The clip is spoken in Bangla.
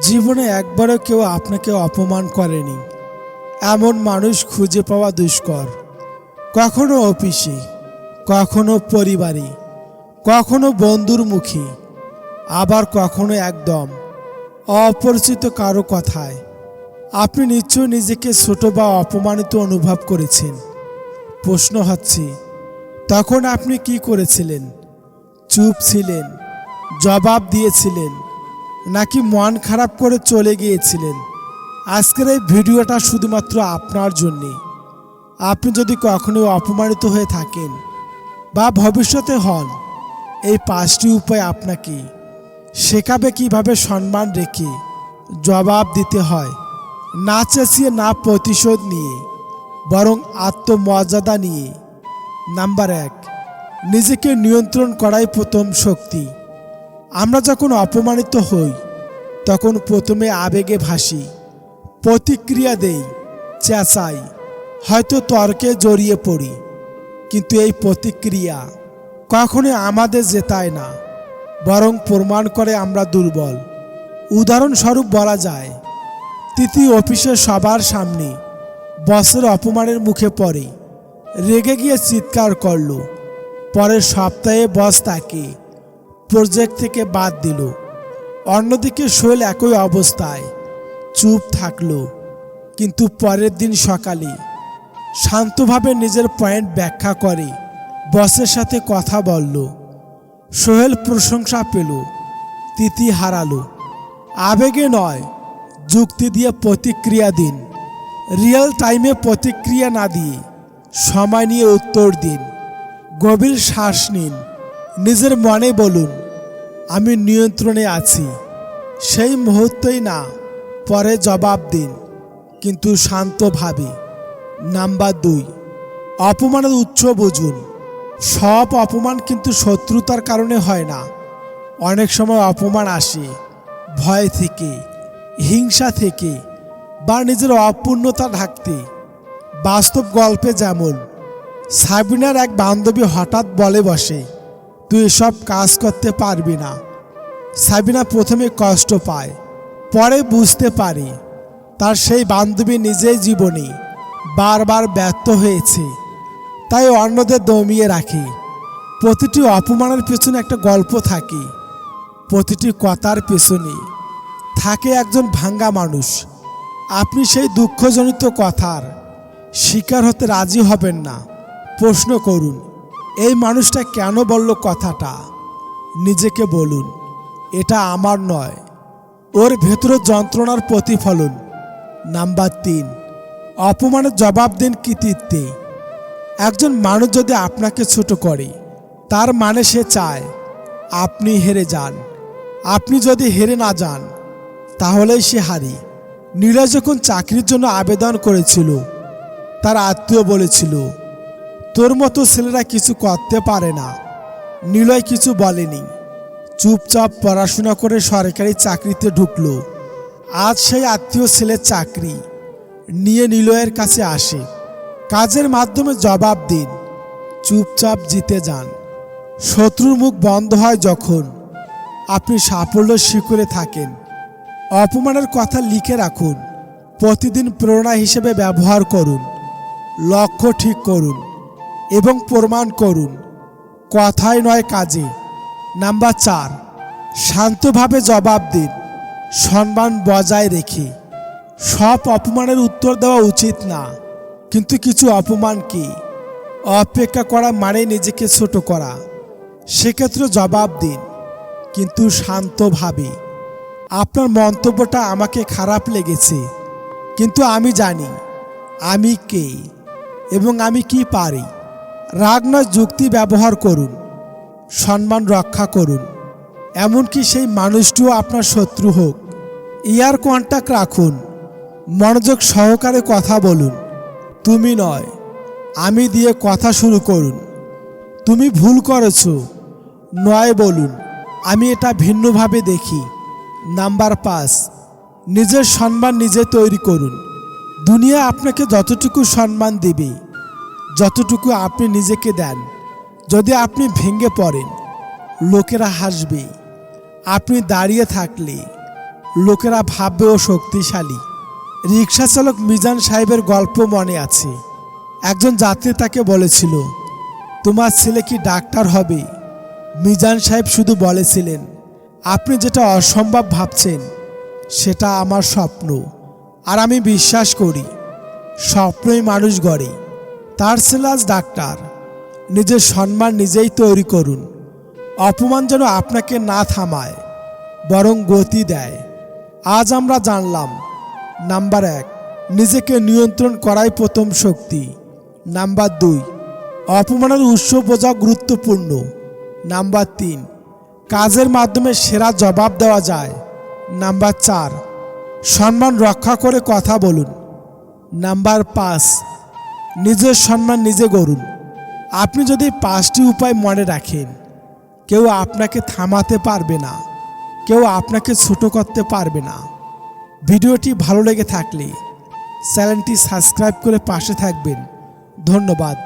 জীবনে একবারও কেউ আপনাকে অপমান করেনি এমন মানুষ খুঁজে পাওয়া দুষ্কর। কখনো অফিসে, কখনো পরিবারে, কখনো বন্ধুর মুখে, আবার কখনো একদম অপরিচিত কারো কথায়। আপনি নিশ্চয় নিজেকে ছোট বা অপমানিত অনুভব করেছেন। প্রশ্ন হচ্ছে, তখন আপনি কি করেছিলেন? চুপ ছিলেন, জবাব দিয়েছিলেন, নাকি মন খারাপ করে চলে গিয়েছিলেন? আজকের এই ভিডিওটা শুধুমাত্র আপনার জন্যে। আপনি যদি কখনো অপমানিত হয়ে থাকেন বা ভবিষ্যতে হন, এই 5টি উপায় আপনাকে শেখাবে কিভাবে সম্মান রেখে জবাব দিতে হয়, না চেঁচিয়ে, না প্রতিশোধ নিয়ে, বরং আত্মমর্যাদা নিয়ে। নাম্বার 1, নিজেকে নিয়ন্ত্রণ করাই প্রথম শক্তি। আমরা যখন অপমানিত হই তখন প্রথমে আবেগে ভাসি, প্রতিক্রিয়া দেই, চেঁচাই, হয়তো তর্কে জড়িয়ে পড়ি। কিন্তু এই প্রতিক্রিয়া কখনো আমাদের জেতায় না, বরং প্রমাণ করে আমরা দুর্বল। উদাহরণস্বরূপ বলা যায়, তিথি অফিসের সবার সামনে বসের অপমানের মুখে পড়ে রেগে গিয়ে চিৎকার করল। পরের সপ্তাহে বস তাকে প্রজেক্ট থেকে বাদ দিল। অন্যদিকে সোহেল একই অবস্থায় চুপ থাকলো, কিন্তু পরের দিন সকালে শান্তভাবে নিজের পয়েন্ট ব্যাখ্যা করে বসের সাথে কথা বলল। সোহেল প্রশংসা পেল, তিথি হারালো। আবেগে নয়, যুক্তি দিয়ে প্রতিক্রিয়া দিন। রিয়েল টাইমে প্রতিক্রিয়া না দিয়ে সময় নিয়ে উত্তর দিন। গভীর শ্বাস নিন, নিজের মনে বলুন, আমি নিয়ন্ত্রণে আছি। সেই মুহূর্তেই না, পরে জবাব দিন, কিন্তু শান্তভাবে। নাম্বার 2, অপমানের উৎস বুঝুন। সব অপমান কিন্তু শত্রুতার কারণে হয় না। অনেক সময় অপমান আসে ভয় থেকে, হিংসা থেকে, বা নিজের অপূর্ণতা ঢাকতে। বাস্তব গল্পে যেমন, সাবিনার এক বান্ধবী হঠাৎ বলে বসে, তুই এসব কাজ করতে পারবি না। সাবিনা প্রথমে কষ্ট পায়, পরে বুঝতে পারে তার সেই বান্ধবী নিজেই জীবনে বারবার ব্যর্থ হয়েছে, তাই অন্যদের দমিয়ে রাখে। প্রতিটি অপমানের পেছনে একটা গল্প থাকে, প্রতিটি কথার পেছনে থাকে একজন ভাঙ্গা মানুষ। আপনি সেই দুঃখজনিত কথার শিকার হতে রাজি হবেন না। প্রশ্ন করুন, এই মানুষটা কেন বলল কথাটা? নিজেকে বলুন, এটা আমার নয়, ওর ভেতরে যন্ত্রণার প্রতিফলন। নাম্বার 3, অপমানের জবাব দিন কৃতিত্বে। একজন মানুষ যদি আপনাকে ছোট করে, তার মানে সে চায় আপনি হেরে যান। আপনি যদি হেরে না যান, তাহলেই সে হারি। নীলা যখন চাকরির জন্য আবেদন করেছিল, তার আত্মীয় বলেছিল, তোর মতো ছেলেরা কিছু করতে পারে না। নীলয় কিছু বলেনি, চুপচাপ পড়াশোনা করে সরকারি চাকরিতে ঢুকলো। আজ সেই আত্মীয় ছেলের চাকরি নিয়ে নিলয়ের কাছে আসে। কাজের মাধ্যমে জবাব দিন, চুপচাপ জিতে যান। শত্রুর মুখ বন্ধ হয় যখন আপনি সাফল্য শিখরে থাকেন। অপমানের কথা লিখে রাখুন, প্রতিদিন প্রেরণা হিসেবে ব্যবহার করুন। লক্ষ্য ঠিক করুন এবং প্রমাণ করুন, কথায় নয় কাজে। নাম্বার 4, শান্তভাবে জবাব দিন, সম্মান বজায় রেখে। সব অপমানের উত্তর দেওয়া উচিত না, কিন্তু কিছু অপমানকে অপেক্ষা করা মানে নিজেকে ছোট করা। সেক্ষেত্রে জবাব দিন, কিন্তু শান্তভাবে। আপনার মন্তব্যটা আমাকে খারাপ লেগেছে, কিন্তু আমি জানি আমি কে এবং আমি কি পারি। রাগ নয়, যুক্তি ব্যবহার করুন। সম্মান রক্ষা করুন, এমনকি সেই মানুষটিও আপনার শত্রু হোক। ইয়ার কন্টাক্ট রাখুন, মনোযোগ সহকারে কথা বলুন। তুমি নয়, আমি দিয়ে কথা শুরু করুন। তুমি ভুল করেছ নয়, বলুন, আমি এটা ভিন্নভাবে দেখি। নাম্বার 5, নিজের সম্মান নিজে তৈরি করুন। দুনিয়া আপনাকে যতটুকু সম্মান দেবে, যতটুকু আপনি নিজেকে দেন। যদি আপনি ভেঙে পড়েন, লোকেরা হাসবে। আপনি দাঁড়িয়ে থাকলে লোকেরা ভাববে ও শক্তিশালী। রিক্সা চালক মিজান সাহেবের গল্প মনে আছে। একজন যাত্রী তাকে বলেছিল, তোমার ছেলে কি ডাক্তার হবে? মিজান সাহেব শুধু বলেছিলেন, আপনি যেটা অসম্ভব ভাবছেন সেটা আমার স্বপ্ন, আর আমি বিশ্বাস করি স্বপ্নই মানুষ গড়ে। তার ছেলে আজ ডাক্তার। নিজের সম্মান নিজেই তৈরি করুন। অপমান যেন আপনাকে না থামায়, বরং গতি দেয়। আজ আমরা জানলাম, নাম্বার 1, নিজেকে নিয়ন্ত্রণ করাই প্রথম শক্তি। নাম্বার 2, অপমানের উৎস বোঝা গুরুত্বপূর্ণ। নাম্বার 3, কাজের মাধ্যমে সেরা জবাব দেওয়া যায়। নাম্বার 4, সম্মান রক্ষা করে কথা বলুন। নাম্বার 5, নিজের সম্মান নিজে গড়ুন। আপনি যদি 5টি উপায় মনে রাখেন, কেউ আপনাকে থামাতে পারবে না, কেউ আপনাকে ছোট করতে পারবে না। ভিডিওটি ভালো লেগে থাকলে চ্যানেলটি সাবস্ক্রাইব করে পাশে থাকবেন। ধন্যবাদ।